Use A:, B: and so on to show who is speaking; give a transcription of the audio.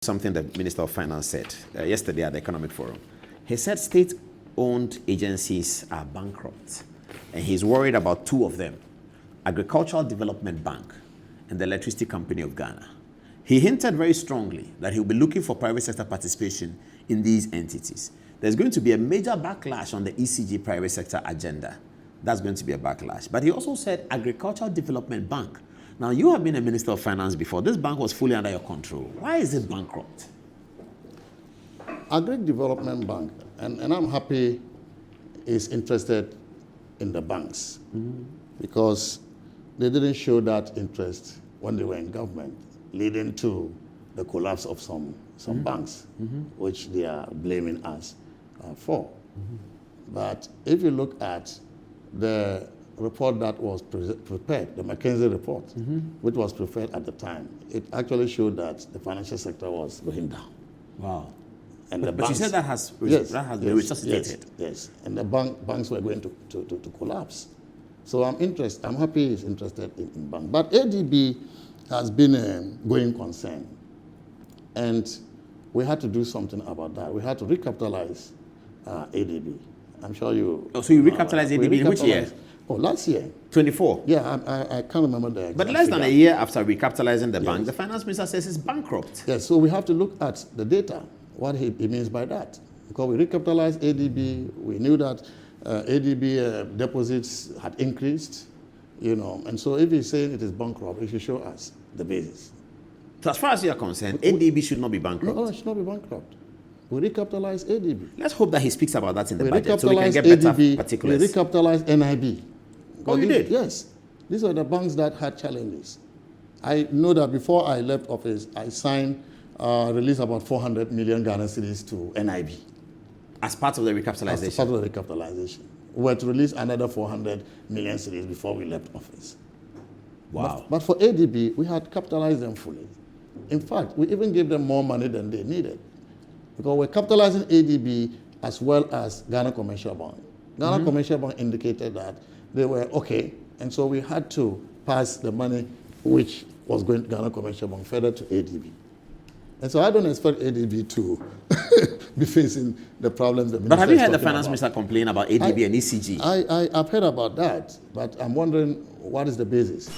A: Something the Minister of Finance said yesterday at the Economic Forum. He said state-owned agencies are bankrupt, and he's worried about two of them, Agricultural Development Bank and the Electricity Company of Ghana. He hinted very strongly that he'll be looking for private sector participation in these entities. There's going to be a major backlash on the ECG private sector agenda. That's going to be a backlash. But he also said Agricultural Development Bank. Now, you have been a Minister of Finance before. This bank was fully under your control. Why is it bankrupt?
B: Agri Development Bank, and I'm happy, is interested in the banks because they didn't show that interest when they were in government, leading to the collapse of some banks, which they are blaming us for. But if you look at the report that was prepared, the McKinsey report, which was prepared at the time, it actually showed that the financial sector was going down.
A: Wow.
B: And
A: but you said that has been resuscitated.
B: Yes, and the banks were going to collapse. So I'm happy he's interested in bank. But ADB has been a going concern, and we had to do something about that. We had to recapitalize ADB. I'm sure you...
A: Oh, so you recapitalized ADB in which year?
B: Oh, last year.
A: 24?
B: Yeah, I can't remember the exact
A: But less than
B: figure.
A: a year after recapitalizing the bank, the finance minister says it's bankrupt.
B: Yes, so we have to look at the data, what he means by that. Because we recapitalized ADB, we knew that ADB deposits had increased, and so if he's saying it is bankrupt, he should show us the basis.
A: So as far as you are concerned, ADB should not be bankrupt?
B: No, it should not be bankrupt. We recapitalized ADB.
A: Let's hope that he speaks about that in the budget so we can get better
B: ADB,
A: particulars.
B: We recapitalized NIB.
A: Oh, you did?
B: Yes. These are the banks that had challenges. I know that before I left office, I signed release about 400 million Ghana cedis to NIB.
A: As part of the recapitalization?
B: As part of the recapitalization. We were to release another 400 million cedis before we left office.
A: Wow.
B: But for ADB, we had capitalized them fully. In fact, we even gave them more money than they needed. Because we're capitalizing ADB as well as Ghana Commercial Bank. Ghana Commercial Bank indicated that they were okay, and so we had to pass the money which was going to Ghana Commercial Bank further to ADB. And so I don't expect ADB to be facing the problems that...
A: But have you heard the finance minister complain about ADB and ECG?
B: I've heard about that, but I'm wondering what is the basis.